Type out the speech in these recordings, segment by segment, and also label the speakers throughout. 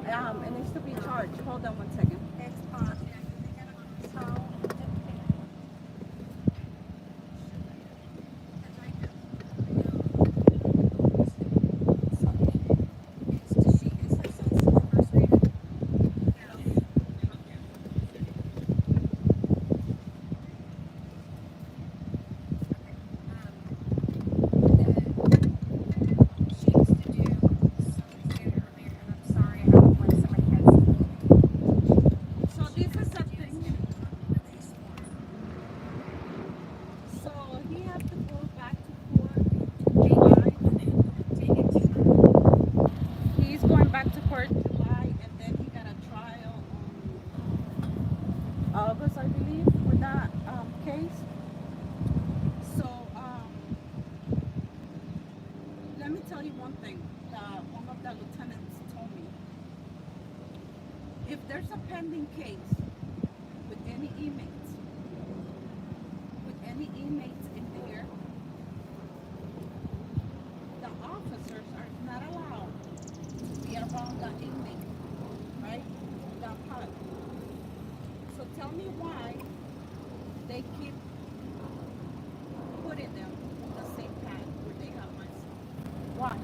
Speaker 1: No, it needs to be charged. Hold on one second. So this is the thing. So he has to go back to court in July. He's going back to court in July, and then he got a trial on August, I believe, for that case. So let me tell you one thing that one of the lieutenants told me. If there's a pending case with any inmates in there, the officers are not allowed to be around the inmate, right? The pod. So tell me why they keep putting them on the same pad where they have my son. Why?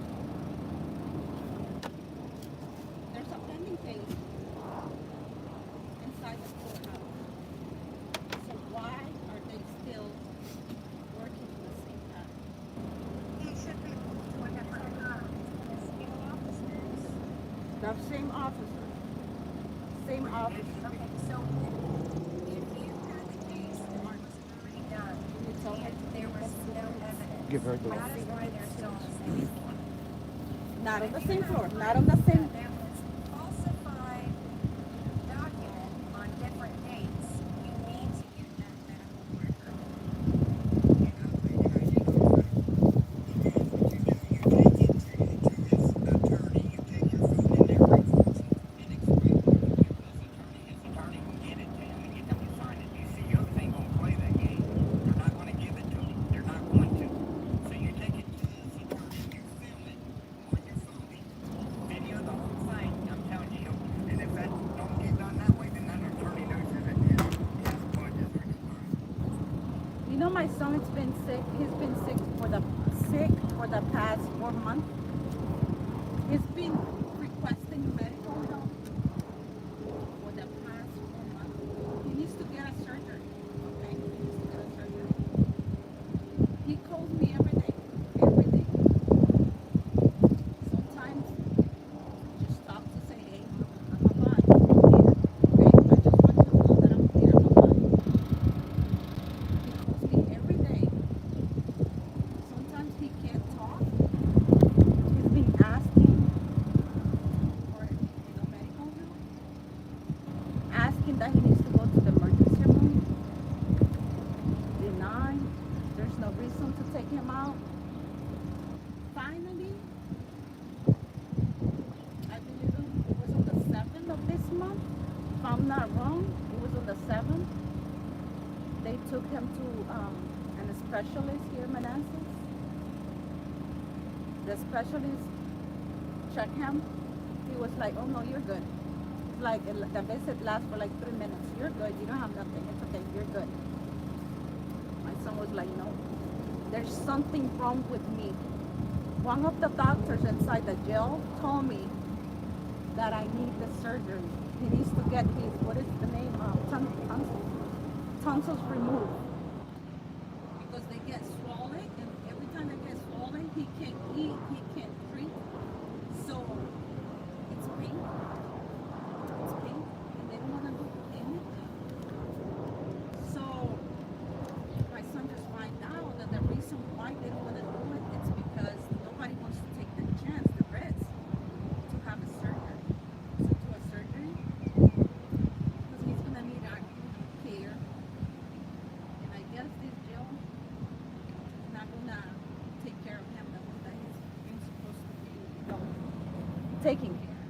Speaker 1: There's a pending case inside the courthouse. So why are they still working on the same pad? The same officer. Same officer. You tell her
Speaker 2: Give her the.
Speaker 1: not on the same floor. Not on the same. You know, my son's been sick. He's been sick for the past 4 months. He's been requesting medical help for the past 4 months. He needs to get a surgery. Okay, he needs to get a surgery. He calls me every day, every day. Sometimes just stop to say, "Hey, I'm alive. I'm here." Okay, I just want you to know that I'm here. I'm alive. He calls me every day. Sometimes he can't talk. He's been asking for medical help, asking that he needs to go to the emergency room. Denied. There's no reason to take him out. Finally, I believe it was on the 7th of this month. If I'm not wrong, it was on the 7th. They took him to a specialist here in Manassas. The specialist checked him. He was like, "Oh no, you're good." Like the visit lasts for like 3 minutes. "You're good. You don't have nothing. It's okay. You're good." My son was like, "No, there's something wrong with me." One of the doctors inside the jail told me that I need the surgery. He needs to get his, what is the name? Tonsils removed. Because they get swollen, and every time they get swollen, he can't eat, he can't drink. So it's pain. It's pain. And they don't want to do anything. So my son just find out that the reason why they don't want to do it is because nobody wants to take the chance, the risk, to have a surgery. So to a surgery, because he's gonna need acute care. And I guess this jail is not gonna take care of him the way that he's supposed to be, taking care.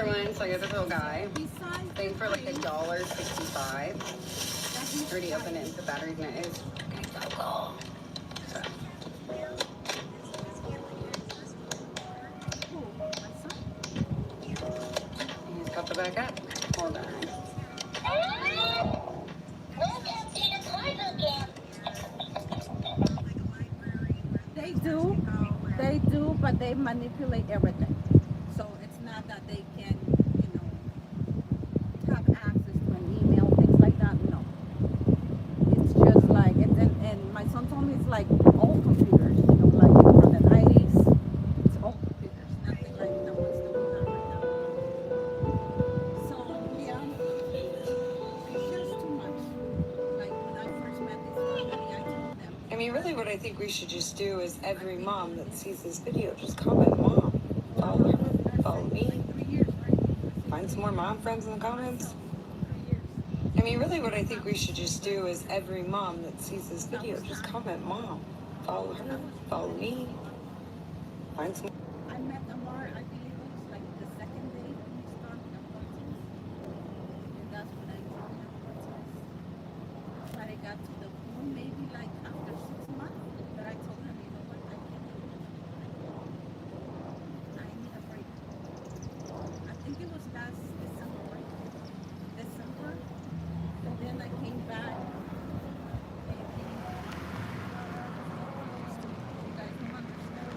Speaker 3: one, so I got this little guy.
Speaker 1: Besides
Speaker 3: Thing for like $1.65.
Speaker 1: that he's
Speaker 3: Already opened it, the battery's in it. It's so cool. So,
Speaker 1: cool. My son?
Speaker 3: he's got the back up. Hold on.
Speaker 1: They do, but they manipulate everything. So it's not that they can, have access to an email, things like that. No. It's just like, and my son told me it's like old computers, like from the 90s. It's old computers, nothing like the ones that we have right now. So, yeah, it's just too much. Like when I first met this family, I told them.
Speaker 3: I mean, really what I think we should just do is every mom that sees this video, just comment mom. Follow her, follow me.
Speaker 1: 3 years, right?
Speaker 3: Find some more mom friends in the comments.
Speaker 1: 3 years.
Speaker 3: I mean, really what I think we should just do is every mom that sees this video, just comment mom. Follow her, follow me. Find some.
Speaker 1: I met Amar, I believe it was like the second day when we started the process. And that's when I joined the process. But I got to the point maybe like after 6 months that I told him, you know what, I can't do it. I need a break. I think it was last December, right? December. And then I came back. And you guys don't understand.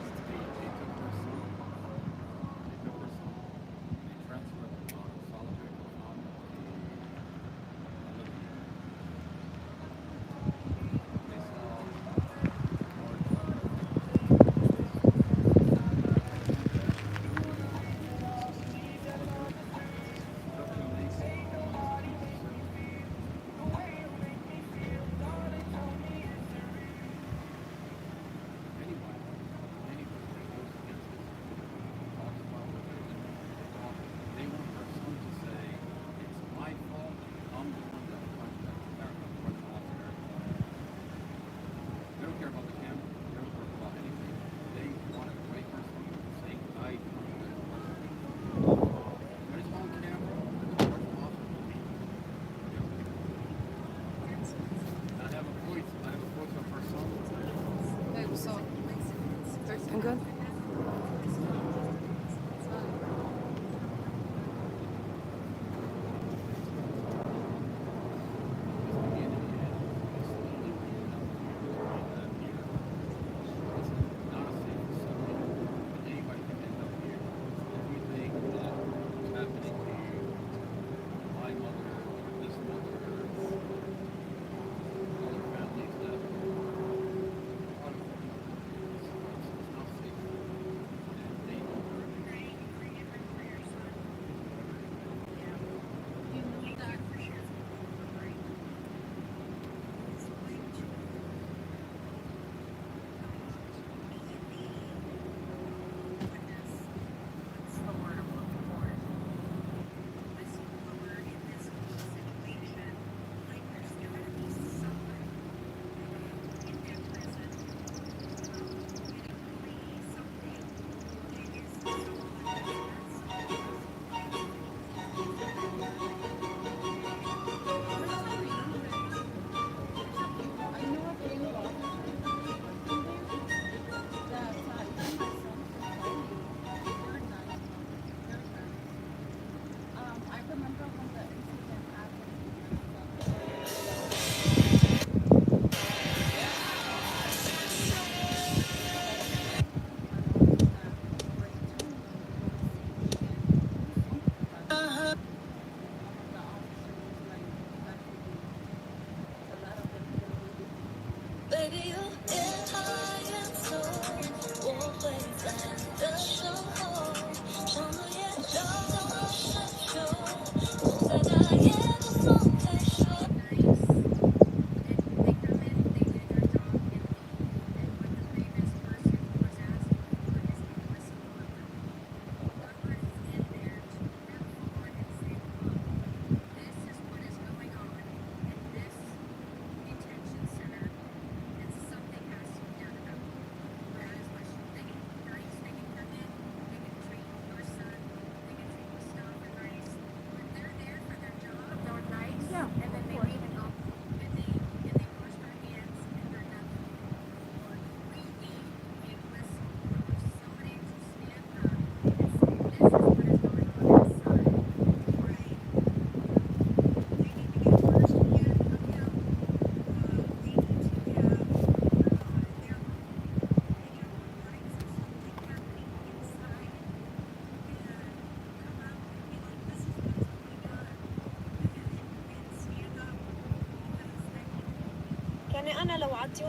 Speaker 2: يعني أنا لو عدي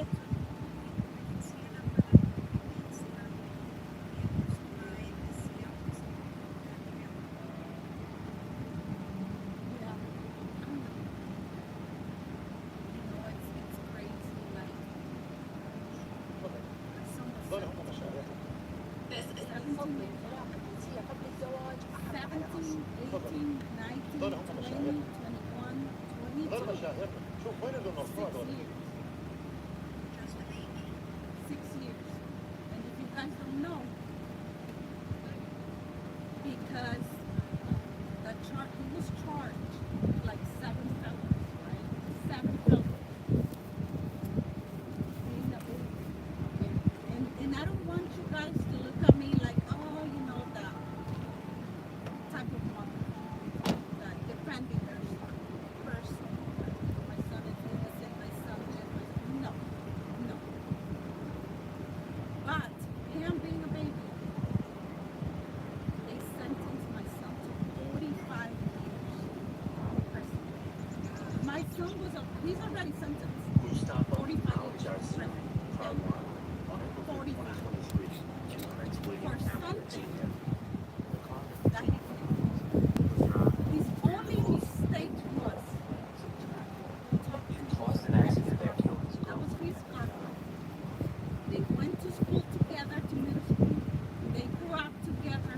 Speaker 1: Yeah. You know, it's crazy. Like, someone
Speaker 2: بس
Speaker 1: 17,
Speaker 2: العلاقة الجنسية قبل الزواج أهم على
Speaker 1: 17,
Speaker 2: راسي.
Speaker 1: 18, 19, 20, 21, 22.
Speaker 4: شوف وين
Speaker 1: 6
Speaker 4: الموضوع هذول؟
Speaker 1: years. 6 years. And if you guys don't know, because he was charged with like 7 felons, right? 7 felons. Being a baby. And I don't want you guys to look at me like, oh, you know, the type of mother that defending their person. My son is innocent, my son did my no, no. But him being a baby, they sentenced my son to 45 years in prison. My son he's already sentenced.
Speaker 4: MUSTAFA
Speaker 1: 45 years in
Speaker 4: ALJAZAIRI
Speaker 1: prison.
Speaker 4: on April
Speaker 1: 45.
Speaker 4: 2023, tonight's waiting
Speaker 1: For
Speaker 4: after
Speaker 1: something
Speaker 4: the
Speaker 1: that he did. His only mistake was
Speaker 4: It caused an accident that killed his
Speaker 1: that was
Speaker 4: girlfriend.
Speaker 1: his girlfriend. They went to school together, to middle school. They grew up together.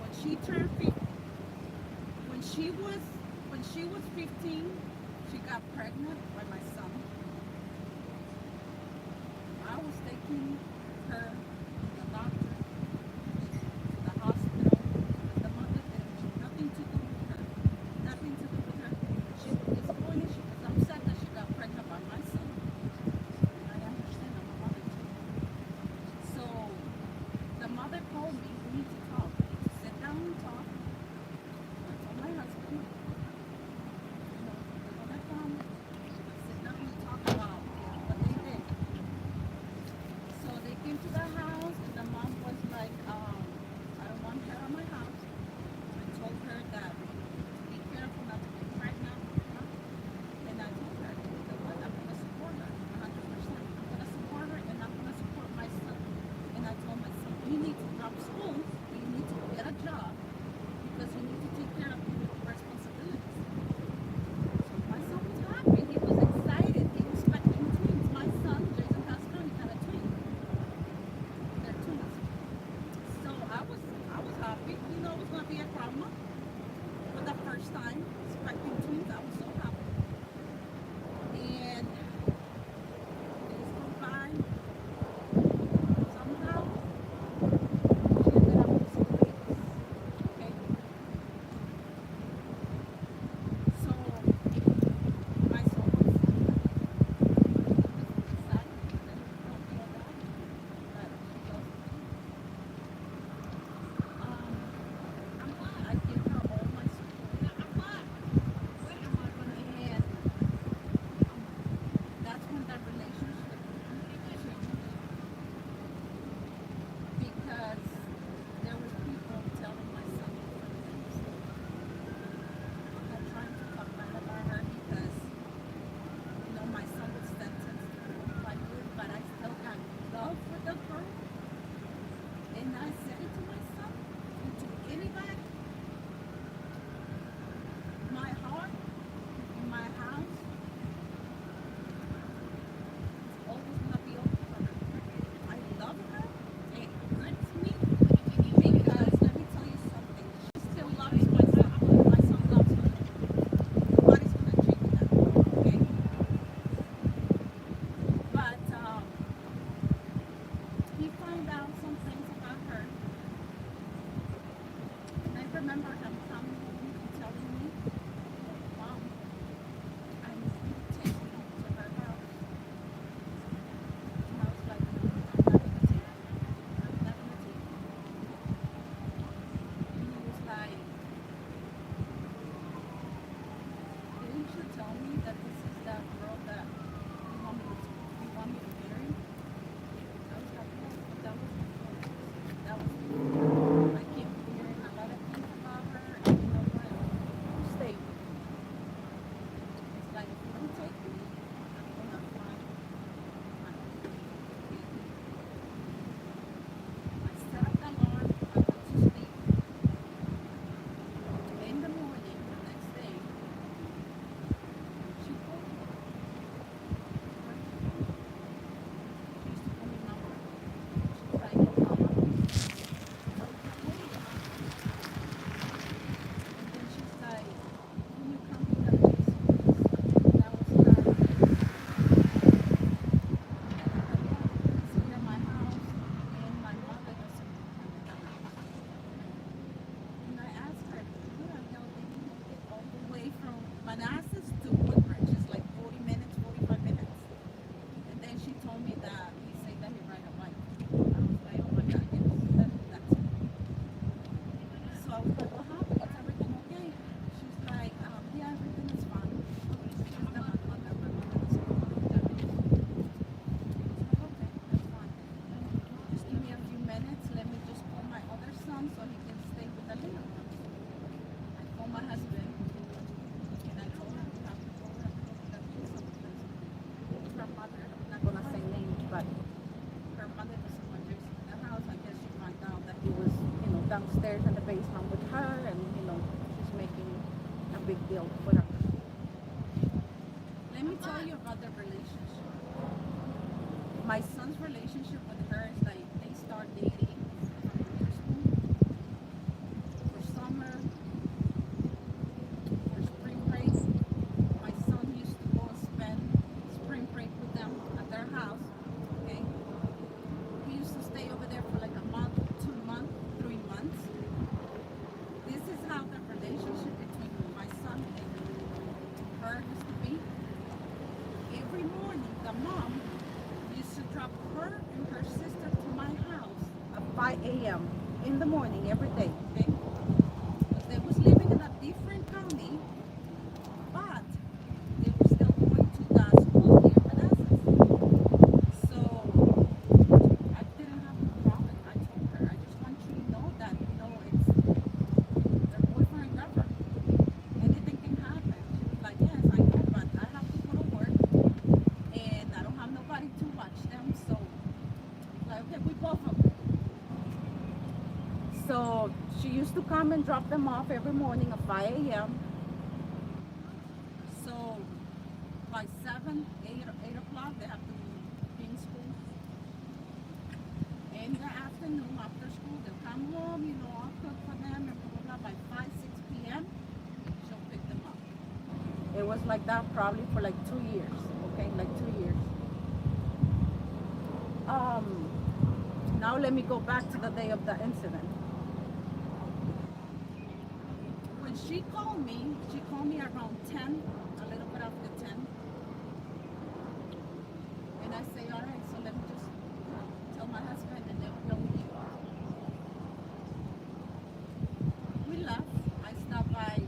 Speaker 1: When she turned 50, when she was 15, she got pregnant by my son. I was taking her to the doctor, to the hospital. The mother did nothing to do with her. Nothing to do with her. She was disappointed. She was upset that she got pregnant by my son. And I understand. I'm a mother too. So the mother told me, we need to talk. We need to sit down and talk. I told my husband, you know, we're gonna come, sit down and talk about what they did. So they Manassas to Woodbridge is like 40 minutes, 45 minutes. And then she told me that he said that he ride a bike. I was like, oh my God, yes, that's it. So I was like, what happened? Is everything okay? She's like, yeah, everything is fine. She's the mother is okay, that's fine. Just give me a few minutes. Let me just call my other son so he can stay with the little ones. I called my husband and I told him we have to go over and look at the pizza because her mother, I'm not gonna say names, but her mother doesn't want Jason in the house. I guess she found out that he was, downstairs in the basement with her, and she's making a big deal for her. Let me tell you about the relationship. My son's relationship with her is like they start dating from middle school for summer, for spring break. My son used to go and spend spring break with them at their house. Okay, he used to stay over there for like a month, 2 months, 3 months. This is how the relationship between my son and her used to be. Every morning, the mom used to drop her and her sister to my house at 5 a.m. in the morning every day, okay? But they was living in a different county, but they were still going to the school here in Manassas. So I didn't have a problem. I told her, I just want you to know that, it's their boyfriend and girlfriend. Anything can happen. She was like, yes, I know, but I have to go to work and I don't have nobody to watch them. So, like, okay, we both of them. So she used to come and drop them off every morning at 5 a.m. So by 7, 8 o'clock, they have to be in school. In the afternoon, after school, they'll come home, I'll cook for them, and blah, blah, blah. By 5, 6 p.m., she'll pick them up. It was like that probably for like 2 years, okay? Like 2 years. Now let me go back to the day of the incident. When she called me around 10, a little bit after 10. And I say, all right, so let me just tell my husband and then we'll leave. We left. I stopped by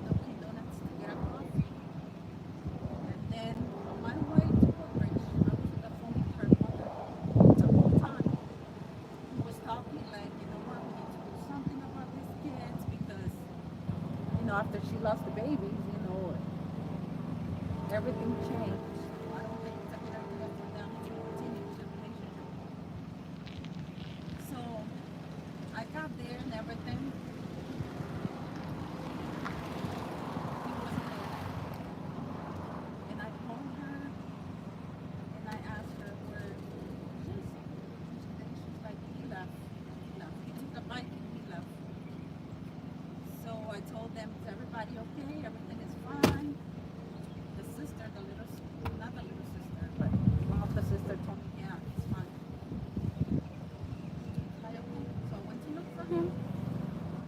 Speaker 1: Dunkin' Donuts to get a coffee. And then on my way to Woodbridge, I was on the phone with her mother the whole time. We was talking like, we need to do something about these kids because, after she lost the babies, everything changed. I don't think it's a good idea for them to continue the relationship. So I got there and everything. He wasn't there. And I called her and I asked her where Jason. And she's like, he left. He took a bike and he left. So I told them, is everybody okay? Everything is fine. The sister, not the little sister, but one of the sisters told me, yeah, it's fine. So I went to look for him.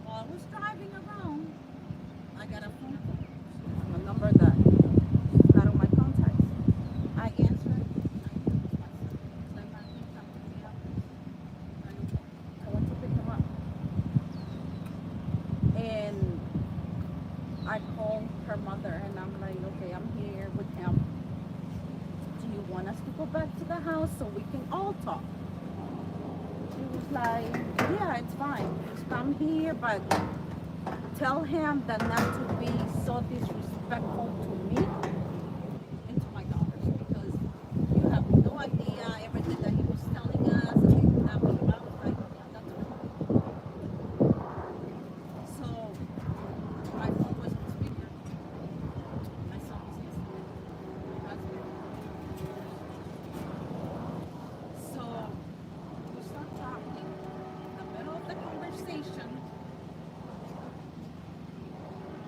Speaker 1: While I was driving around, I got a phone call from a number that is not on my contacts. I answered. I knew it was my son. It's like, my son come to the office. I went to pick him up. And I called her mother and I'm like, okay, I'm here with him. Do you want us to go back to the house so we can all talk? She was like, yeah, it's fine. Just come here, but tell him that not to be so disrespectful to me and to my daughters because you have no idea everything that he was telling us and things that we about. Like, yeah, that's right. So my phone was on speaker. My son was listening. My husband. So we start talking. In the middle of the conversation,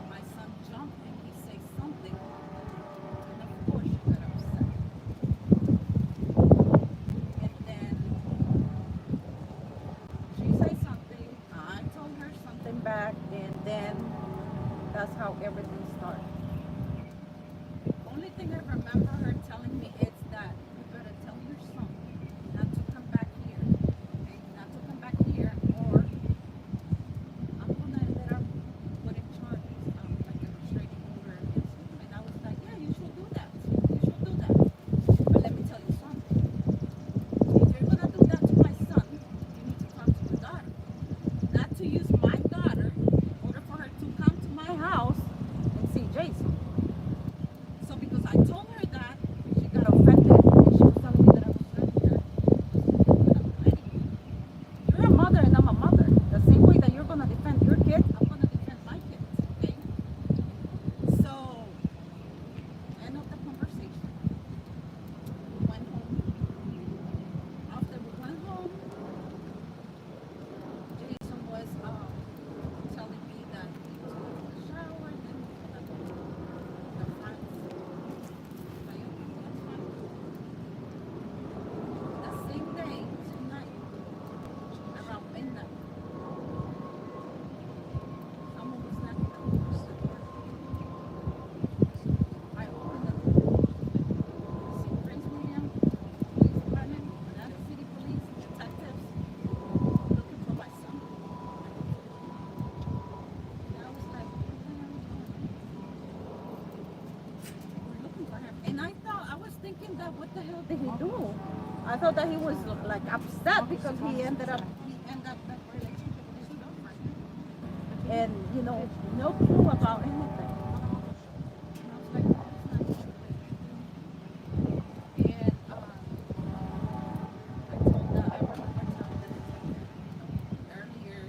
Speaker 1: my son jumped and he said something. And of course she got upset. And then she said something. I told her something back. And then that's how everything started. I remember her telling me is that you better tell your son not to come back here, okay? Not to come back here, or I'm gonna let her put in charges, like a restraining order against you. And I was like, yeah, you should do that. You should do that. But let me tell you something. If you're gonna do that to my son, you need to talk to your daughter. Not to use my daughter in order for her to come to my house and see Jason. So because I told her that, she got offended and she was telling me that I was threatening her. But I'm threatening you. You're a mother and I'm a mother. The same way that you're gonna defend your kids, I'm gonna defend my kids. Okay? So end of the conversation. We went home. After we went home, Jason was telling me that he was going to the shower and then the friends. Like, okay, that's fine. The same day, same night, around midnight, someone was knocking on the door. I opened the door. I see Prince William, police department, United City Police, detectives, looking for my son. And I was like, what the hell is going on? We're looking for him. And I was thinking that what the hell did he do? I thought that he was like upset because he ended up that relationship with his girlfriend. And no clue about anything. And I was like, no, it's not true. And I remember telling the detective, earlier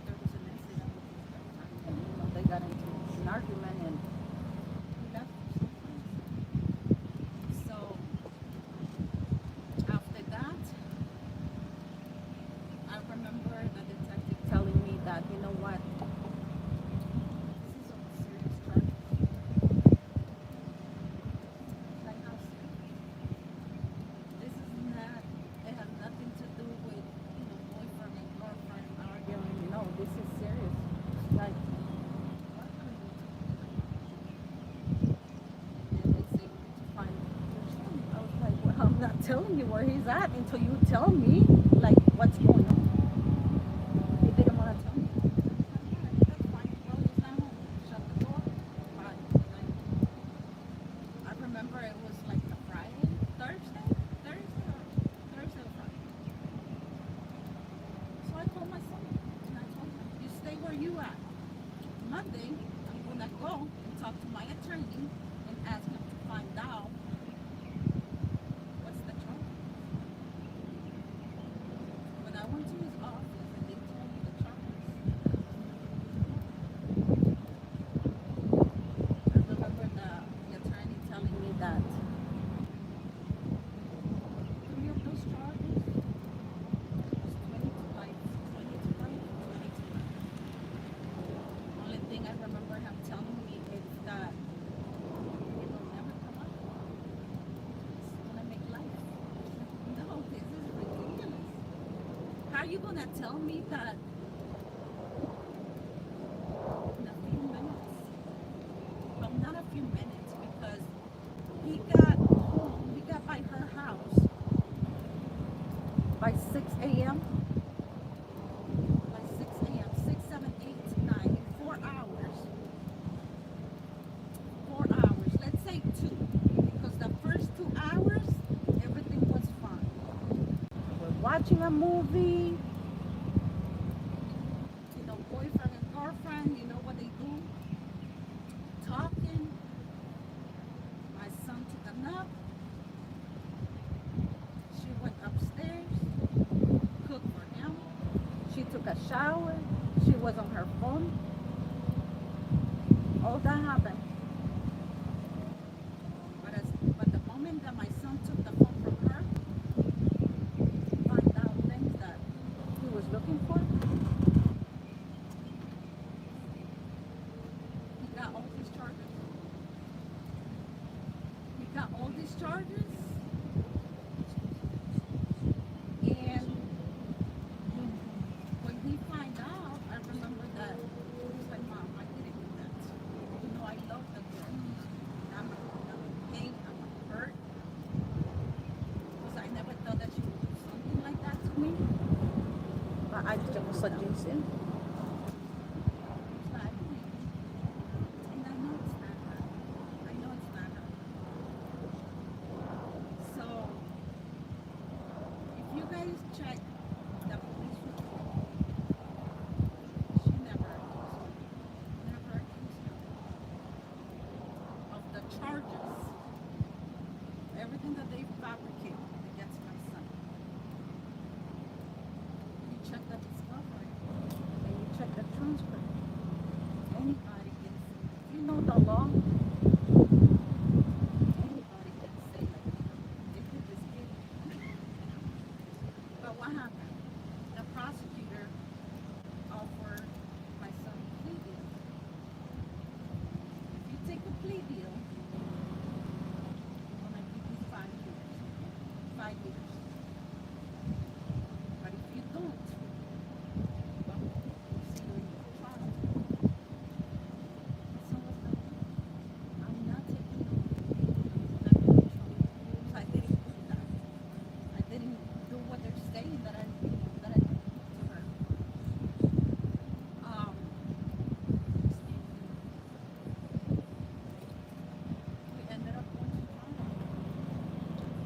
Speaker 1: there was an incident with his girlfriend, and they got into an argument, and he left for some place. So after that, I remember the detective telling me that, you know what, this is a serious charge. Like, how serious? This is not, it has nothing to do with, boyfriend and girlfriend arguing. No, this is serious. Like, what are you talking about? And they say we need to find your son. I was like, well, I'm not telling you where he's at until you tell me, like, what's going on. He didn't want to tell me. I was like, all right, that's fine. Well, he's not home. Shut the door. Bye. Like, I remember it was like a Friday, Thursday or Friday. So I called my son and I told him, you stay where you at. Monday, I'm gonna go and talk to my attorney and ask him to find out what's the trouble. When I went to his office and they told me the charges, I remember the attorney telling me that 3 of those charges was 20 to life, 20 to life, 20 to life. Only thing I remember him telling me is that it will never come up. It's gonna make life. No, this is ridiculous. How are you gonna tell me that in a few minutes? Well, not a few minutes, because he got home, he got by her house by 6 a.m. By 6 a.m., 6, 7, 8, 9, in 4 hours. 4 hours, let's say 2, because the first 2 hours, everything was fine. We're watching a movie, boyfriend and girlfriend, you know what they do? Talking. My son took a nap. She went upstairs, cooked for him. She took a shower. She was on her phone. All that happened. But the moment that my son took the phone from her, find out things that he was looking for, he got all these charges. He got all these charges. And when he find out, I remember that he was like, Mom, I didn't do that. I love that.
Speaker 2: So Jason.
Speaker 1: So I believe it. And I know it's not her. I know it's not her. So if you guys check the police report, she never accused her of the charges, everything that they fabricate against my son. You check the discovery and you check the transcript. Anybody can say, you know the law, anybody can say like, they did this kid. But what happened? The prosecutor offered my son a plea deal. If you take a plea deal, I'm gonna give you 5 years. 5 years. But if you don't, well, we'll see you in trial. So what's the I'm not taking no not going to trial. So I didn't do that. I didn't do what they're saying that I did to her. We ended up going to trial.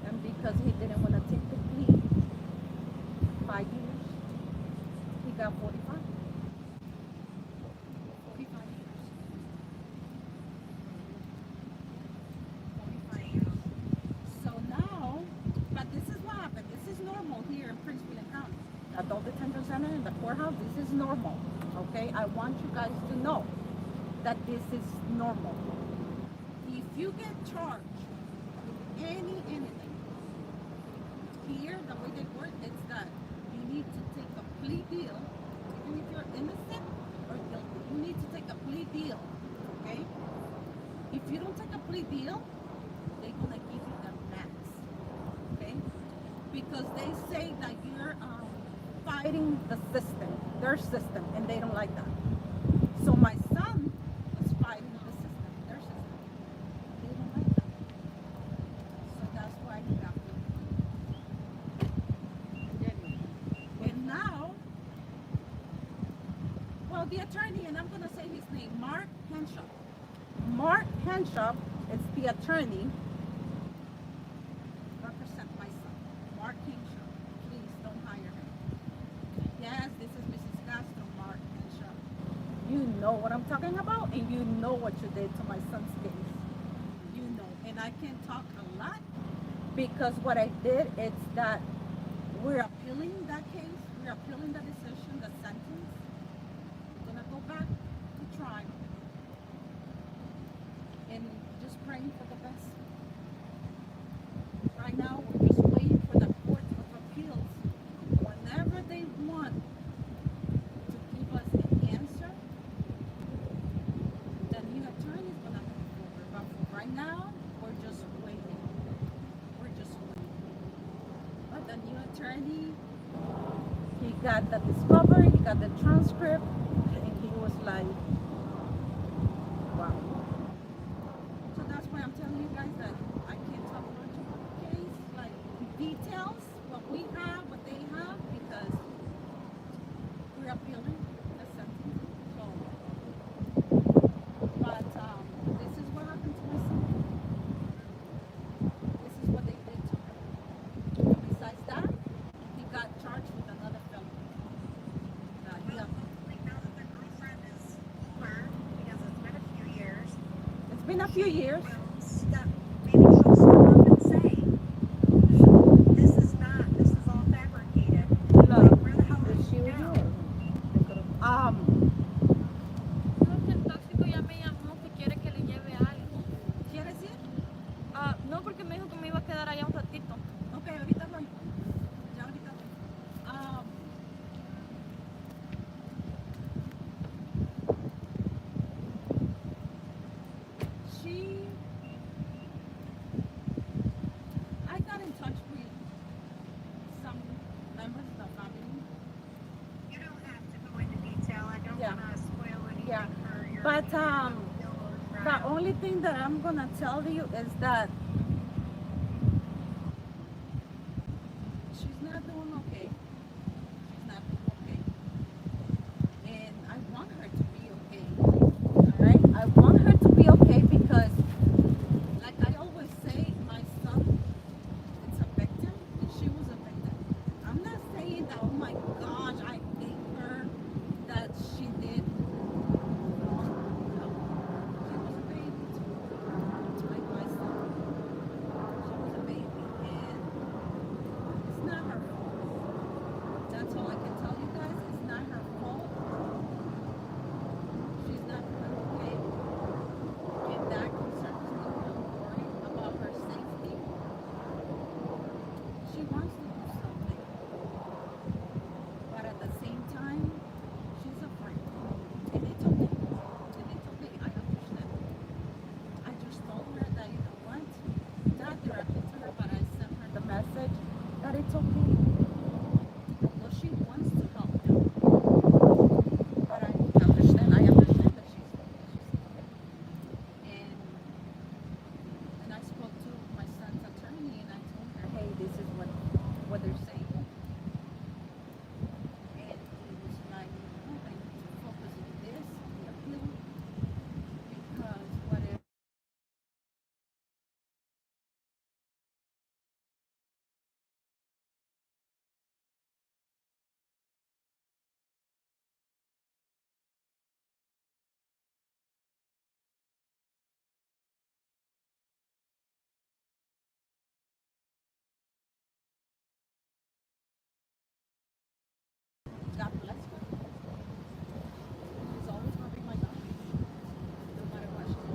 Speaker 1: And because he didn't want to take the plea, 5 years, he got 45. 45 years. 45 years. So now, but this is what happened. This is normal here in Prince William County. Adult Detention Center in the courthouse, this is normal. Okay? I want you guys to know that this is normal. If you get charged with anything, here, the way they work, it's that you need to take a plea deal, even if you're innocent or guilty. You need to take a plea deal, okay? If you don't take a plea deal, they're gonna give you the max, okay? Because they say that you're fighting the system, their system, and they don't like that. So my son was fighting the system, their system. They don't like that. So that's why he got and now, well, the attorney, and I'm going to say his name, Mark Henshaw. Mark Henshaw is the attorney. Represent my son, Mark Henshaw. Please don't hire him. Yes, this is Mrs. Castro, Mark Henshaw. You know what I'm talking about, and you know what you did to my son's case. You know, and I can talk a lot because what I did is that we're appealing that case. We're appealing the decision, the sentence. We're gonna go back to trial and just praying for the best. Right now, we're just waiting for the court of appeals. Whenever they want to give us an answer, the new attorney is gonna come forward. But for right now, we're just waiting. We're just waiting. But the new attorney, he got the discovery, he got the transcript, and he was like, wow. So that's why I'm telling you guys that I can't talk much about the case, like details, what we have, what they have, because we're appealing the sentence. So, but this is what happened to my son. This is what they did to him. And besides that, he got charged with another felony. It's been a few years.
Speaker 2: Maybe she'll step up and say, this is all fabricated. Like, where the hell is she now?
Speaker 5: Creo que el tóxico ya me llamó que quiere que le lleve algo.
Speaker 1: ¿Quieres ir?
Speaker 5: No, porque me dijo que me iba a quedar allá un ratito.
Speaker 1: Ok, ahorita voy. Ya ahorita voy. I got in touch with some members of the family.
Speaker 2: You don't have to go into detail. I don't
Speaker 1: Yeah.
Speaker 2: want to spoil anything
Speaker 1: Yeah.
Speaker 2: for your
Speaker 1: But
Speaker 2: bill or
Speaker 1: the
Speaker 2: trial.
Speaker 1: only thing that I'm gonna tell you is that she's not doing okay. She's not doing okay.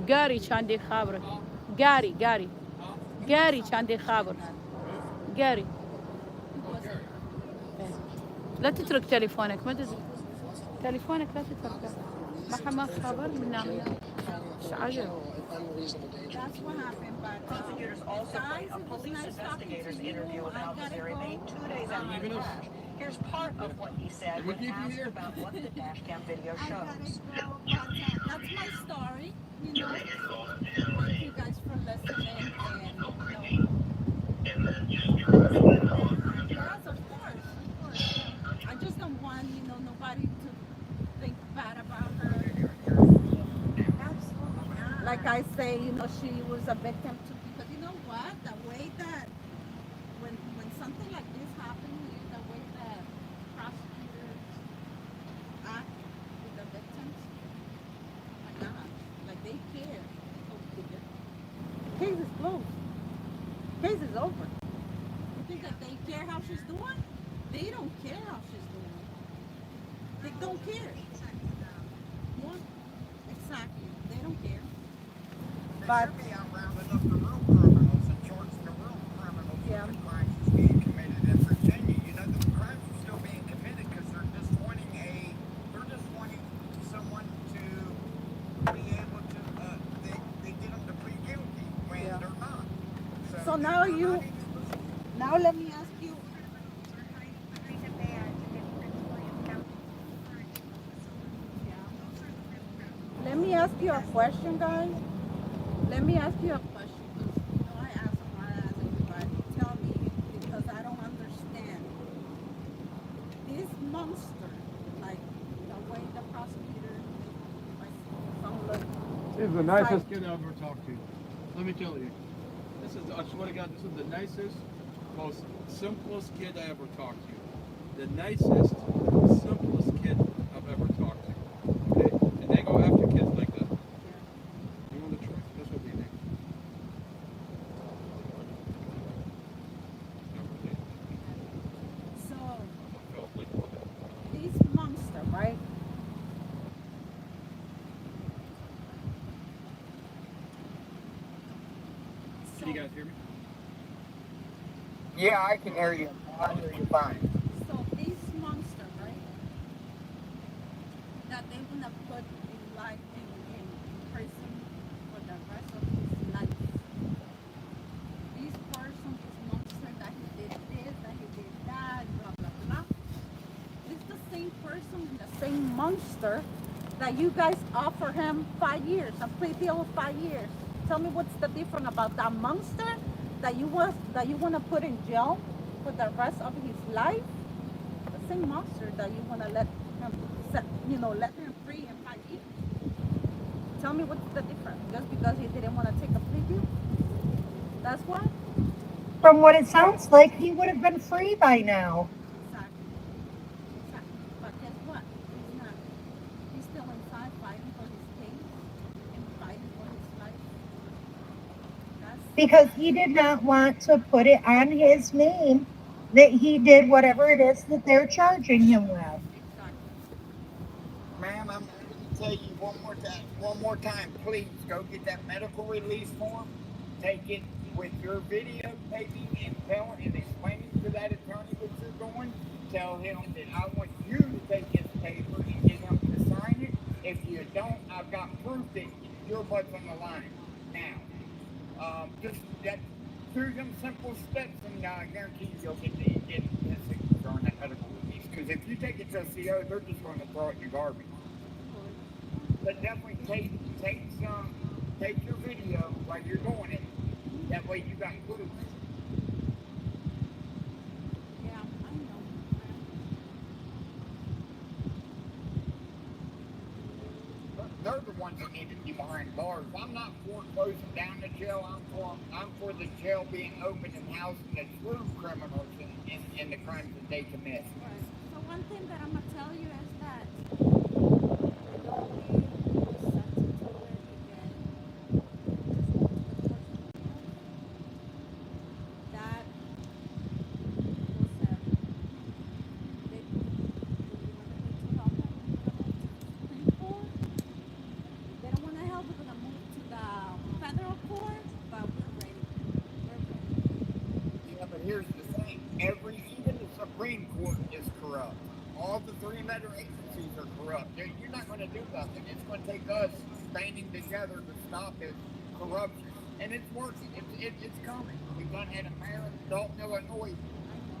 Speaker 6: Gary Chandi Khabra. Gary, Gary. Gary Chandi Khabra. Gary. لا تترك تليفونك ما تدري تليفونك لا تتركه ما ما خبر من نام ايش عجب
Speaker 1: That's what happened, but
Speaker 2: Prosecutors also
Speaker 1: guys,
Speaker 2: play a
Speaker 1: it was
Speaker 2: police
Speaker 1: nice talking to
Speaker 2: investigator's
Speaker 1: you.
Speaker 2: interview with
Speaker 1: I gotta
Speaker 2: Aljazairi
Speaker 1: go.
Speaker 2: made 2 days after the crash. Here's part of what he said when asked about what the dash cam video
Speaker 1: I gotta
Speaker 2: shows.
Speaker 1: go, but that's my story, you know. Thank you guys for listening, and yes, of course, of course. I just don't want, nobody to think bad about her.
Speaker 2: Absolutely not.
Speaker 1: Like I say, she was a victim too, because you know what? The way that when something like this happens, the way that prosecutors act with the victims, my God, like they care. Case is closed. Case is over. You think that they care how she's doing? They don't care how she's doing. They don't care. Yeah, exactly. They don't care. But
Speaker 7: should be out rounding up the real criminals and charging the real criminals
Speaker 1: Yeah.
Speaker 7: with the crimes that's being committed in Virginia. You know, the crimes are still being committed because they're just wanting someone to be able to, they get them to plead guilty when
Speaker 1: Yeah.
Speaker 7: they're not.
Speaker 1: So now
Speaker 7: they're
Speaker 1: you-
Speaker 7: not even supposed to-
Speaker 1: now let me ask you. Let me ask you a question, guys. Let me ask you a question. 'Cause, I ask everybody. Tell me, because I don't understand. This monster, like the way the prosecutor, like, some look.
Speaker 8: He's the nicest kid I ever talked to. Let me tell you. I swear to God, this is the nicest, most simplest kid I ever talked to. The nicest, simplest kid I've ever talked to. Okay? And they go after kids like that. You want the truth? This will be there.
Speaker 1: So, this monster, right?
Speaker 8: Can you guys hear me?
Speaker 7: Yeah, I can hear you. I hear you fine.
Speaker 1: So this monster, right? That they wanna put in life in prison for the rest of his life. This person, this monster, that he did this, that he did that, blah blah blah. It's the same person and the same monster that you guys offer him 5 years, a plea deal of 5 years. Tell me what's the difference about that monster that you want to put in jail for the rest of his life. The same monster that you want to let him free in 5 years. Tell me what's the difference? Just because he didn't want to take a plea deal? That's why?
Speaker 2: From what it sounds like, he would have been free by now.
Speaker 1: Exactly. But guess what? He's not. He's still inside fighting for his case and fighting for his life.
Speaker 2: Because he did not want to put it on his name that he did whatever it is that they're charging him with.
Speaker 1: Exactly.
Speaker 7: Ma'am, I'm going to tell you one more time, please go get that medical release form. Take it with your videotaping and explaining to that attorney what you're doing. Tell him that I want you to take his paper and get him to sign it. If you don't, I've got proof that your butt's on the line now. Just that through them simple steps, and I guarantee you'll get his signature on that medical release. Because if you take it to a CO, they're just going to throw it in the garbage. But definitely take your video while you're doing it. That way you got proof.
Speaker 1: Yeah, I know.
Speaker 7: They're the ones that need to be behind bars. I'm not for closing down the jail. I'm for the jail being open and housing the true criminals in the crimes that they commit.
Speaker 1: Right. So one thing that I'm gonna tell you is that they don't want to help. We're gonna move to the
Speaker 7: other agencies are corrupt. You're not going to do nothing. It's going to take us banding together to stop this corruption. And it's working. It's coming. We've done had a mayor in Dalton, Illinois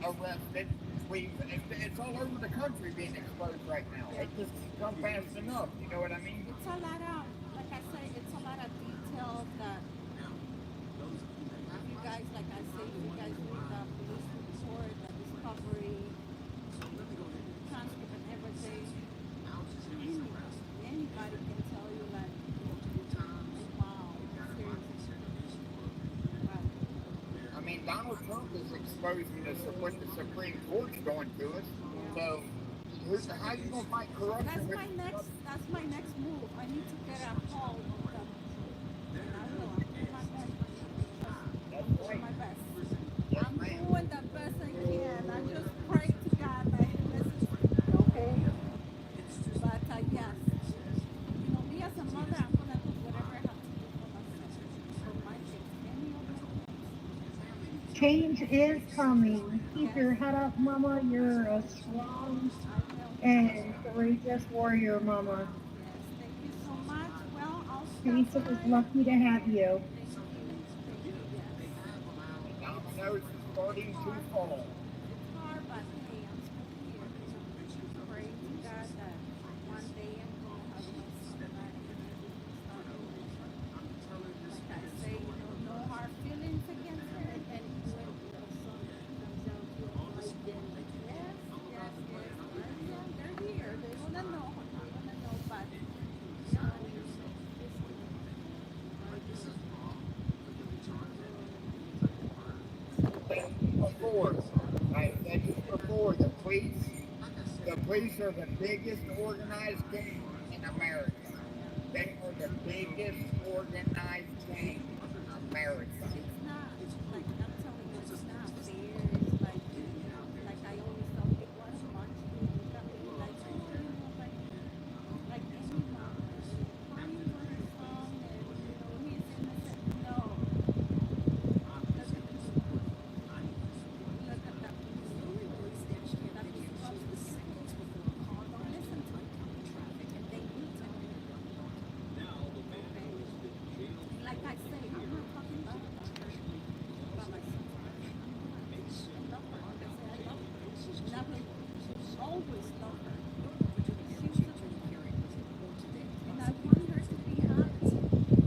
Speaker 7: arrested. It's all over the country being exposed right now. It just come fast enough. You know what I mean?
Speaker 1: It's a lot of, like I say, it's a lot of details that you guys, like I say, you guys read the police report, the discovery, transcript and everything. Anybody can tell you like, wow, seriously. Right.
Speaker 7: I mean, Donald Trump is exposing us of what the Supreme Court's doing to us. So, how you gonna fight corruption?
Speaker 1: That's my next move. I need to get a hold of them. And I will. I'm doing my best. I'm doing the best I can. I just pray to God that He listens. Okay. But yes, you know, me as a mother, I'm gonna do whatever I have to do for myself, for my kids, any of my kids.
Speaker 2: Change is coming. Keep your head up, Mama. You're a strong and courageous warrior, Mama.
Speaker 1: Yes, thank you so much. Well, I'll stop
Speaker 2: Teresa was
Speaker 1: by.
Speaker 2: lucky to have you.
Speaker 1: Thank you. Yes.
Speaker 7: Dominoes is starting to fall.
Speaker 1: It's hard, but hey, I'm still here. Pray to God that one day I'm going to have my son back and start doing it. Like I say, you know, no hard feelings against her. And when your son comes out to your life, then yes, they're here. They're going to know. They're going to know, but you know,
Speaker 7: Before, I said this before, the police are the biggest organized gang in America. They are the biggest organized gang in America.
Speaker 1: it's not, like, I'm telling you, it's not fair. It's like I always tell people, I don't want you to look at me like, oh, you know, like any mom, crying for her son and, you know, he's innocent. No. Look at the people. Look at that. That disrupts the signals before a car. Don't listen to it. And they will tell you. Okay? Like I say, I'm not talking about my son. I love her. Like I say, I love her. Never, always love her. She's the and I want her to be happy.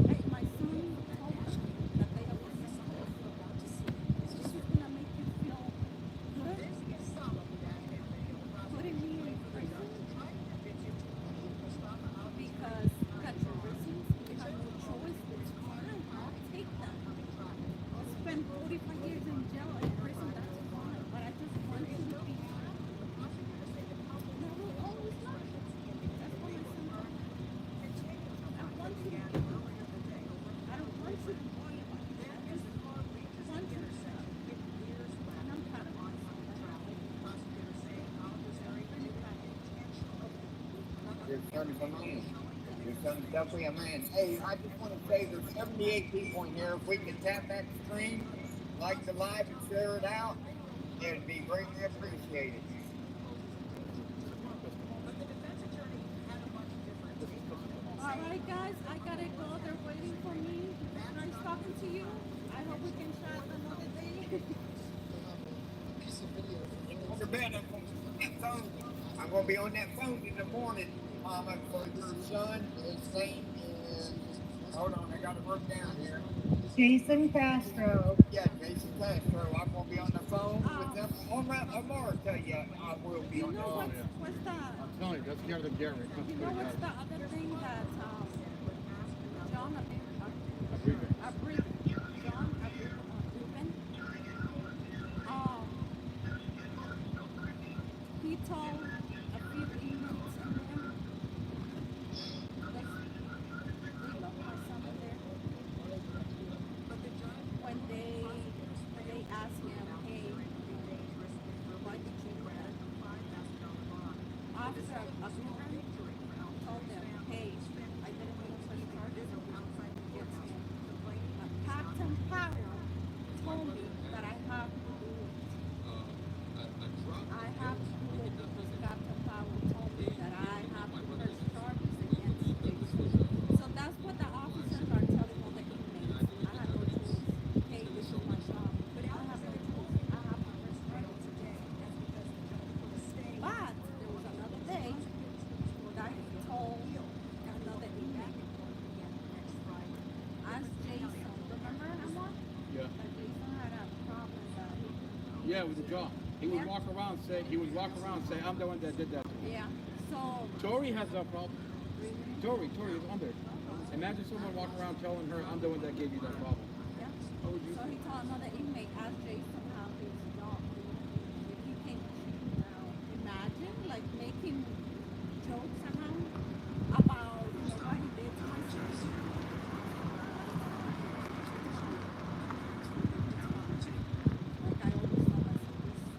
Speaker 1: Hey, my son told her that they have a sister. This is gonna make you feel good. Putting me in prison because you got your reasons, you have no choice. It's fine. I'll take them. I'll spend 45 years in jail in prison. That's fine. But I just want you to be happy. And I will always love you. That's what my son told me. I want you to be happy. I don't want you to worry about it. I just want you to be happy. And I'm proud of myself.
Speaker 7: Your son's a man. Your son's definitely a man. Hey, I just want to say there's 78 people in here. If we could tap that screen, like the live and share it out, it'd be greatly appreciated.
Speaker 1: All right, guys, I gotta go. They're waiting for me. Nice talking to you. I hope we can chat another day.
Speaker 7: On the bed, I'm going to be on that phone in the morning, Mama, for your son. His name is, hold on, I got to work down here.
Speaker 2: Jason Castro.
Speaker 7: Yeah, Jason Castro. I'm going to be on the phone with them. I'll tell you, I will be
Speaker 1: You
Speaker 7: on the
Speaker 1: know
Speaker 7: phone.
Speaker 1: what's the,
Speaker 8: I'm telling you, that's Gary.
Speaker 1: you know what's the other thing that John Abreu, John Abreu, he told a few inmates in there, they love my son in there. When they asked him, hey, why did you do that? Officer Abreu told them, hey, I
Speaker 8: Yeah, with the jaw. He would walk around and say, I'm the one that did that to me.
Speaker 1: Yeah. So.
Speaker 8: Tori has that problem. Tori is on there. Imagine someone walking around telling her, I'm the one that gave you that problem.
Speaker 1: Yeah.
Speaker 8: How would you?
Speaker 1: So he told another inmate, ask Jason how his dog, if he can imagine, like making jokes around about what he did to my son. Like I always tell my son,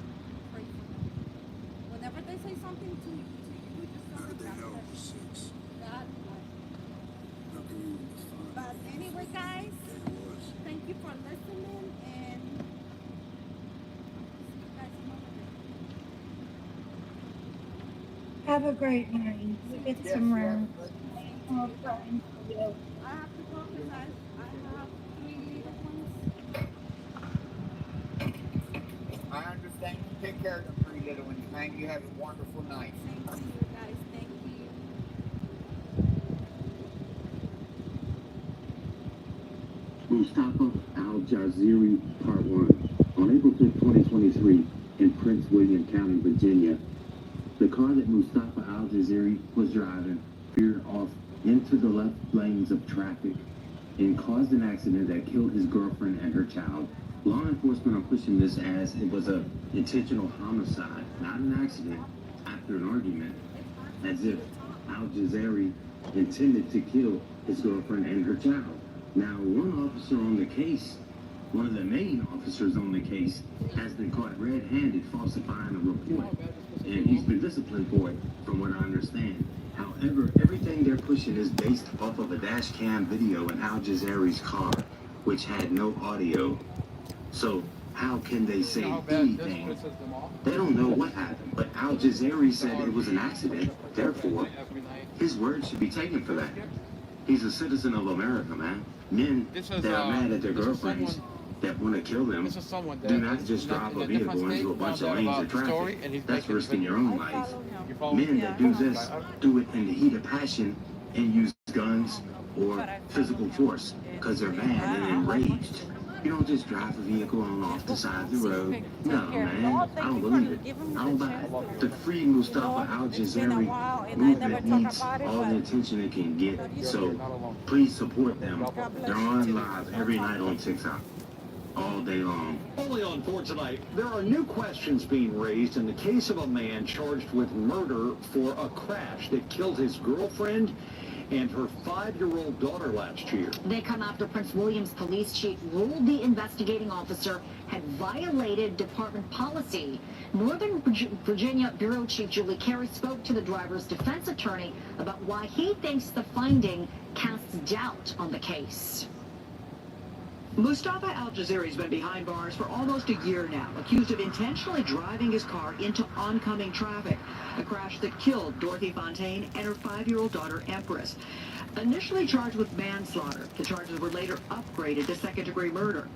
Speaker 1: just pray for them. Whenever they say something to you, just tell them God bless you. God bless you. But anyway, guys, thank you for listening, and see you guys another day.
Speaker 2: Have a great night. Get some rest. Oh, thank you.
Speaker 1: I have to go because I have 3 little ones.
Speaker 7: I understand. You take care of the 3 little ones, man. You have a wonderful night.
Speaker 1: Same to you guys. Thank you.
Speaker 9: Mustafa Aljazairi, Part 1. On April 5, 2023, in Prince William County, Virginia, the car that Mustafa Aljazairi was driving veered off into the left lanes of traffic and caused an accident that killed his girlfriend and her child. Law enforcement are pushing this as it was an intentional homicide, not an accident, after an argument, as if Aljazairi intended to kill his girlfriend and her child. Now, one officer on the case, one of the main officers on the case, has been caught red-handed falsifying a report, and he's been disciplined for it, from what I understand. However, everything they're pushing is based off of a dash cam video in Aljazairi's car, which had no audio. So, how can they say anything? They don't know what happened, but Aljazairi said it was an accident, therefore, his word should be taken for that. He's a citizen of America, man. Men that are mad at their girlfriends that want to kill them do not just drive a vehicle into a bunch of lanes of traffic. That's risking your own life. Men that do this do it in the heat of passion and use guns or physical force because they're mad and enraged. You don't just drive a vehicle on off the side of the road. No, man, I don't believe it. I don't buy it. The Free Mustafa Aljazairi movement needs all the attention it can get, so please support them. They're on live every night on TikTok, all day long.
Speaker 10: Only on 4 tonight, there are new questions being raised in the case of a man charged with murder for a crash that killed his girlfriend and her 5-year-old daughter last year.
Speaker 11: They come after Prince William's police chief ruled the investigating officer had violated department policy. Northern Virginia Bureau Chief Julie Carey spoke to the driver's defense attorney about why he thinks the finding casts doubt on the case.
Speaker 12: Mustafa Aljazairi's been behind bars for almost a year now, accused of intentionally driving his car into oncoming traffic, a crash that killed Dorothy Fontaine and her 5-year-old daughter, Empress. Initially charged with manslaughter, the charges were later upgraded to second-degree murder.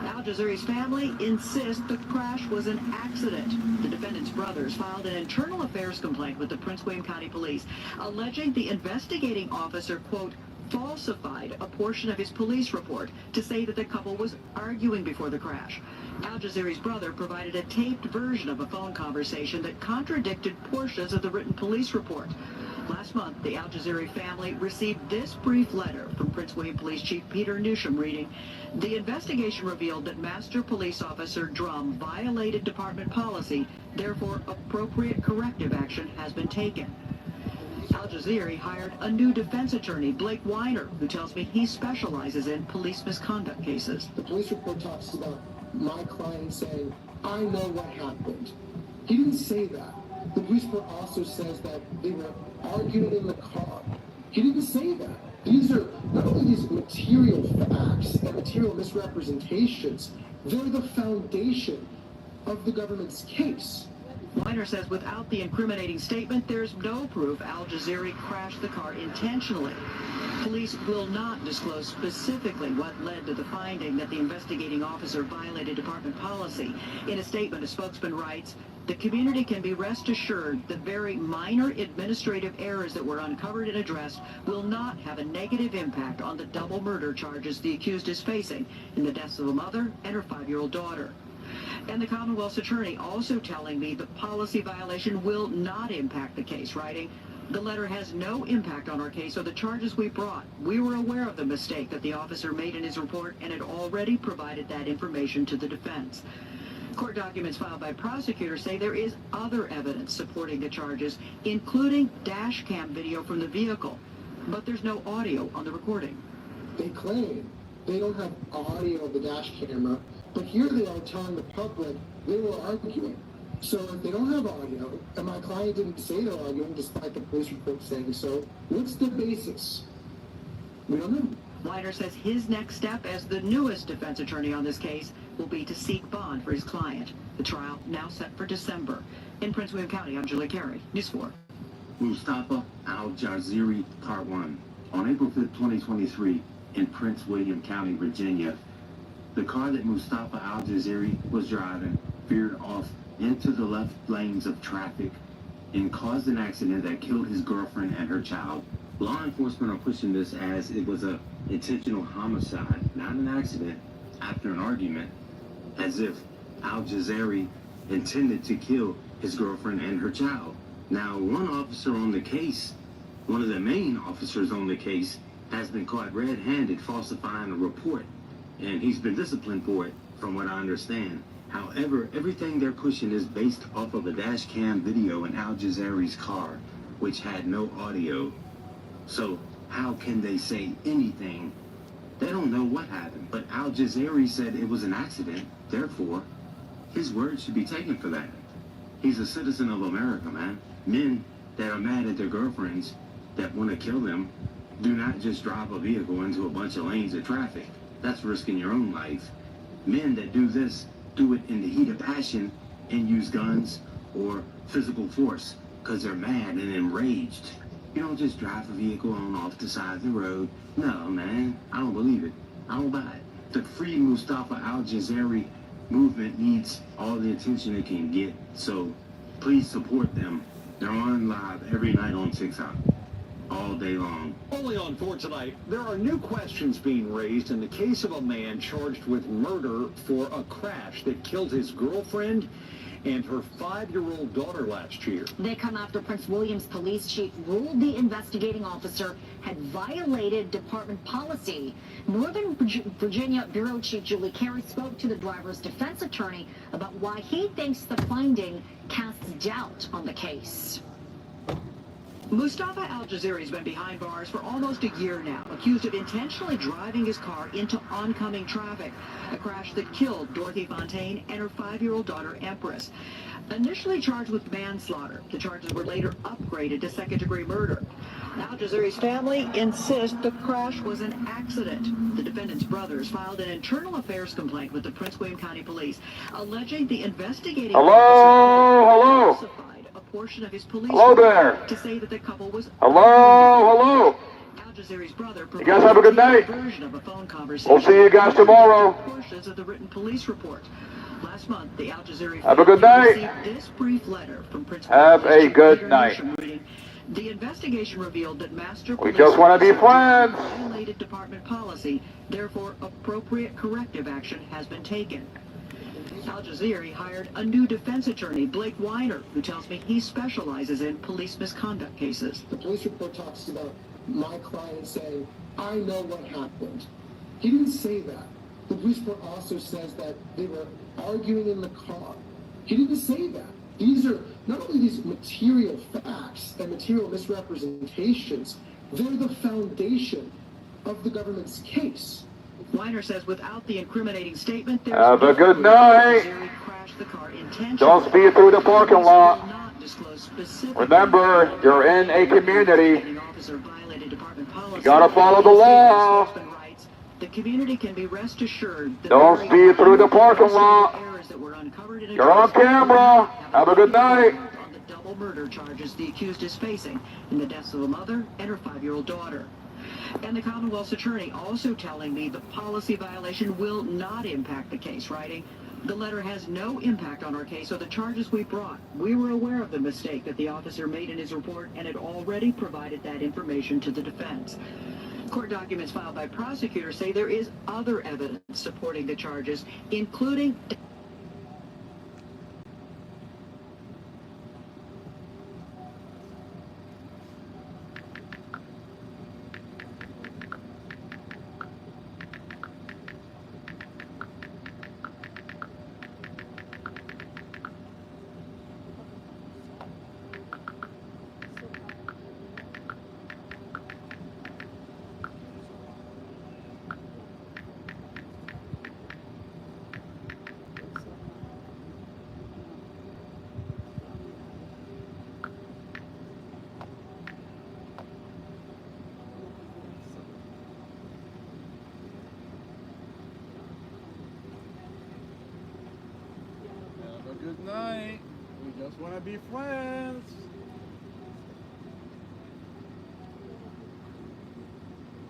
Speaker 12: Aljazairi's family insists the crash was an accident. The defendant's brothers filed an internal affairs complaint with the Prince William County Police, alleging the investigating officer, quote, falsified a portion of his police report to say that the couple was arguing before the crash. Aljazairi's brother provided a taped version of a phone conversation that contradicted portions of the written police report. Last month, the Aljazairi family received this brief letter from Prince William Police Chief Peter Newsham reading, "The investigation revealed that Master Police Officer Drum violated department policy, therefore appropriate corrective action has been taken." Aljazairi hired a new defense attorney, Blake Weiner, who tells me he specializes in police misconduct cases.
Speaker 13: The police report talks about my client saying, I know what happened. He didn't say that. The police report also says that they were arguing in the car. He didn't say that. These are not only these material facts and material misrepresentations, they're the foundation of the government's case.
Speaker 12: Weiner says without the incriminating statement, there's no proof Aljazairi crashed the car intentionally. Police will not disclose specifically what led to the finding that the investigating officer violated department policy. In a statement, a spokesman writes, "The community can be rest assured that very minor administrative errors that were uncovered and addressed will not have a negative impact on the double murder charges the accused is facing in the deaths of a mother and her 5-year-old daughter." And the Commonwealth's attorney also telling me the policy violation will not impact the case, writing, "The letter has no impact on our case or the charges we brought. We were aware of the mistake that the officer made in his report and had already provided that information to the defense." Court documents filed by prosecutors say there is other evidence supporting the charges, including dash cam video from the vehicle. But there's no audio on the recording.
Speaker 13: They claim they don't have audio of the dash camera, but here they are telling the public they were arguing. So if they don't have audio, and my client didn't say they're arguing despite the police report saying so, what's the basis? We don't know.
Speaker 12: Weiner says his next step as the newest defense attorney on this case will be to seek bond for his client. The trial now set for December. In Prince William County, I'm Julie Carey, News 4.
Speaker 9: MUSTAFA ALJAZAIRI, Part 1. On April 5th, 2023, in Prince William County, Virginia, the car that MUSTAFA ALJAZAIRI was driving veered off into the left lanes of traffic and caused an accident that killed his girlfriend and her child. Law enforcement are pushing this as it was an intentional homicide, not an accident, after an argument, as if ALJAZAIRI intended to kill his girlfriend and her child. Now, one officer on the case, one of the main officers on the case, has been caught red-handed falsifying a report, and he's been disciplined for it, from what I understand. However, everything they're pushing is based off of a dash cam video in ALJAZAIRI's car, which had no audio. So how can they say anything? They don't know what happened, but ALJAZAIRI said it was an accident. Therefore, his word should be taken for that. He's a citizen of America, man. Men that are mad at their girlfriends that want to kill them do not just drive a vehicle into a bunch of lanes of traffic. That's risking your own life. Men that do this do it in the heat of passion and use guns or physical force because they're mad and enraged. You don't just drive a vehicle on off the side of the road. No, man, I don't believe it. I don't buy it. The Free MUSTAFA ALJAZAIRI movement needs all the attention it can get, so please support them. They're on live every night on TikTok, all day long.
Speaker 10: Only on 4 tonight, there are new questions being raised in the case of a man charged with murder for a crash that killed his girlfriend and her 5-year-old daughter last year.
Speaker 11: They come after Prince William's police chief ruled the investigating officer had violated department policy. Northern Virginia Bureau Chief Julie Carey spoke to the driver's defense attorney about why he thinks the finding casts doubt on the case.
Speaker 12: Mustafa Aljazairi's been behind bars for almost a year now, accused of intentionally driving his car into oncoming traffic, a crash that killed Dorothy Fontaine and her 5-year-old daughter, Empress. Initially charged with manslaughter, the charges were later upgraded to second-degree murder. Aljazairi's family insists the crash was an accident. The defendant's brothers filed an internal affairs complaint with the Prince William County Police, alleging the investigating officer portion of his police
Speaker 14: there.
Speaker 12: To say that the couple was
Speaker 14: Hello.
Speaker 12: Aljazairi's brother
Speaker 14: You guys have a good night.
Speaker 12: version of a phone conversation.
Speaker 14: We'll see you guys tomorrow.
Speaker 12: Portions of the written police report. Last month, the Aljazairi
Speaker 14: Have a good night.
Speaker 12: received this brief letter from Prince
Speaker 14: Have
Speaker 12: William
Speaker 14: a good night.
Speaker 12: reading, the investigation revealed that master
Speaker 14: We
Speaker 12: police
Speaker 14: just want to be
Speaker 12: officer
Speaker 14: friends.
Speaker 12: violated department policy. Therefore, appropriate corrective action has been taken. Aljazairi hired a new defense attorney, Blake Weiner, who tells me he specializes in police misconduct cases.
Speaker 13: The police report talks about my client saying, I know what happened. He didn't say that. The police report also says that they were arguing in the car. He didn't say that. These are not only these material facts and material misrepresentations, they're the foundation of the government's case.
Speaker 12: Weiner says without the incriminating statement, there's
Speaker 14: Have a
Speaker 12: no
Speaker 14: good
Speaker 12: proof
Speaker 14: night.
Speaker 12: Aljazairi crashed the car intentionally.
Speaker 14: Don't speed through the parking lot.
Speaker 12: Will not disclose specific
Speaker 14: Remember, you're in a community.
Speaker 12: An officer violated department policy.
Speaker 14: You gotta follow the law.
Speaker 12: The community can be rest assured that
Speaker 14: Don't
Speaker 12: the
Speaker 14: speed through the parking lot.
Speaker 12: errors that were uncovered and
Speaker 14: You're on
Speaker 12: addressed
Speaker 14: camera. Have a good night.
Speaker 12: on the double murder charges the accused is facing in the deaths of a mother and her 5-year-old daughter. And the Commonwealth's attorney also telling me the policy violation will not impact the case, writing, the letter has no impact on our case or the charges we brought. We were aware of the mistake that the officer made in his report and had already provided that information to the defense. Court documents filed by prosecutors say there is other evidence supporting the charges, including
Speaker 8: night. We just want to be friends.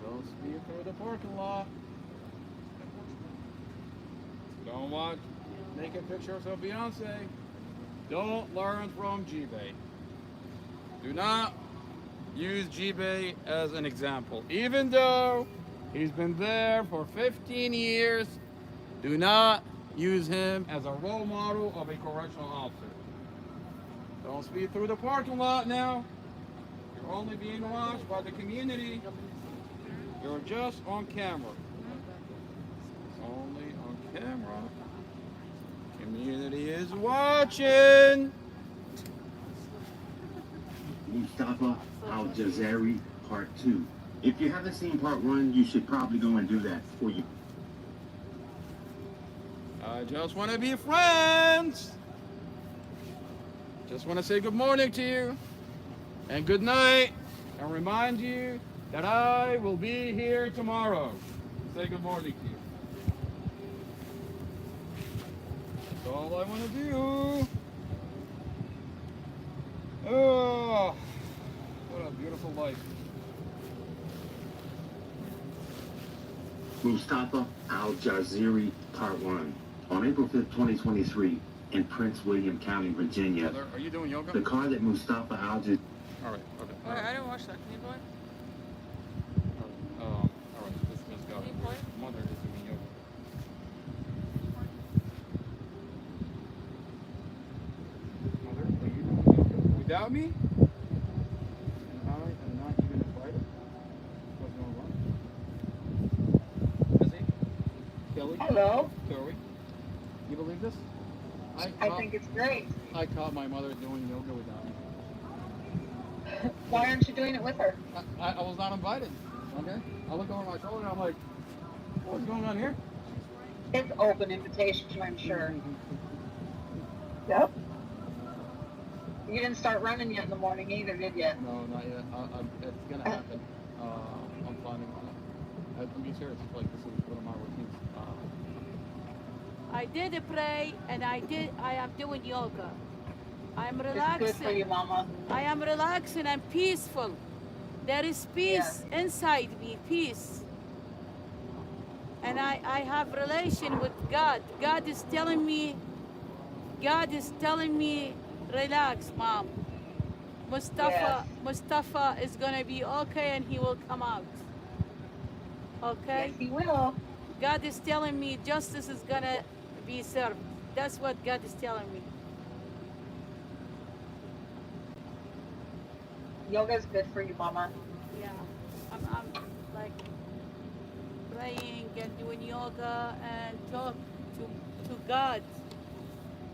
Speaker 8: Don't speed through the parking lot. Don't watch naked pictures of Beyonce. Don't learn from G-Bay. Do not use G-Bay as an example. Even though he's been there for 15 years, do not use him as a role model of a correctional officer. Don't speed through the parking lot now. You're only being watched by the community. You're just on camera. Only on camera. Community is watching.
Speaker 9: Mustafa Aljazairi Part 2. If you haven't seen Part 1, you should probably go and do that before you.
Speaker 8: I just want to be friends. Just want to say good morning to you and good night and remind you that I will be here tomorrow. Say good morning to you. That's all I want to do. Oh, what a beautiful life.
Speaker 9: Mustafa Aljazairi Part 1. On April 5th, 2023, in Prince William County, Virginia,
Speaker 8: Mother, are you doing yoga?
Speaker 9: the car that Mustafa Aljazairi...
Speaker 8: All right, okay.
Speaker 6: Wait, I didn't watch that. Can you play?
Speaker 8: All right, let's go.
Speaker 6: Can you play?
Speaker 8: Mother is doing yoga. Mother, are you doing yoga without me? And I am not even invited? What's going on? Busy? Kelly?
Speaker 2: Hello.
Speaker 8: Chloe? You believe this?
Speaker 2: I think it's great.
Speaker 8: I caught my mother doing yoga without me.
Speaker 2: Why aren't you doing it with her?
Speaker 8: I was not invited. Okay? I look over my shoulder and I'm like, what's going on here?
Speaker 2: It's open invitation, I'm sure. Yep. You didn't start running yet in the morning either, did you?
Speaker 8: No, not yet. It's gonna happen. I'm planning on it. I'm being serious. Like, this is one of my routines.
Speaker 6: I did pray and I am doing yoga. I'm
Speaker 2: It's
Speaker 6: relaxing.
Speaker 2: good for you, Mama.
Speaker 6: I am relaxing and peaceful. There is peace inside me, peace. And I have relation with God. God is telling me, relax, Mom. Mustafa is gonna be okay and he will come out. Okay?
Speaker 2: Yes, he will.
Speaker 6: God is telling me justice is gonna be served. That's what God is telling me.
Speaker 2: Yoga's good for you, Mama.
Speaker 6: Yeah, I'm like praying and doing yoga and talk to God.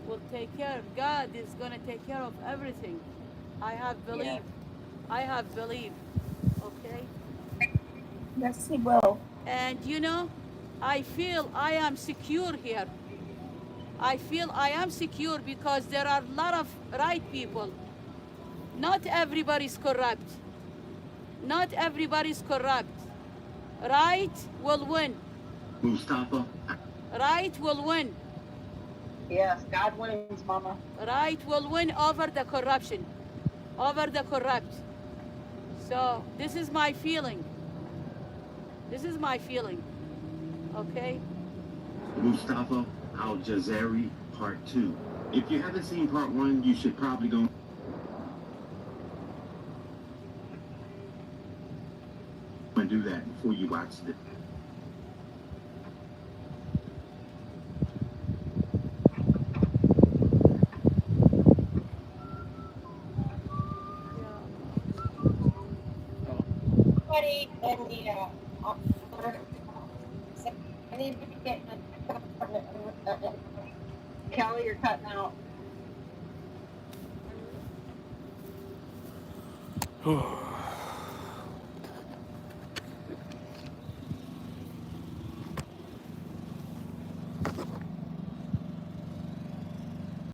Speaker 6: Will take care. God is gonna take care of everything. I have belief.
Speaker 2: Yeah.
Speaker 6: I have belief. Okay.
Speaker 2: Yes, he will.
Speaker 6: And you know, I feel I am secure here. I feel I am secure because there are a lot of right people. Not everybody's corrupt. Not everybody's corrupt. Right will win.
Speaker 9: Mustafa.
Speaker 6: Right will win.
Speaker 2: Yes, God wins, Mama.
Speaker 6: Right will win over the corruption, over the corrupt. So this is my feeling. This is my feeling. Okay?
Speaker 9: Mustafa Aljazairi Part 2. If you haven't seen Part 1, you should probably go and do that before you watch it.
Speaker 2: Buddy, and I need to get Kelly, you're cutting out.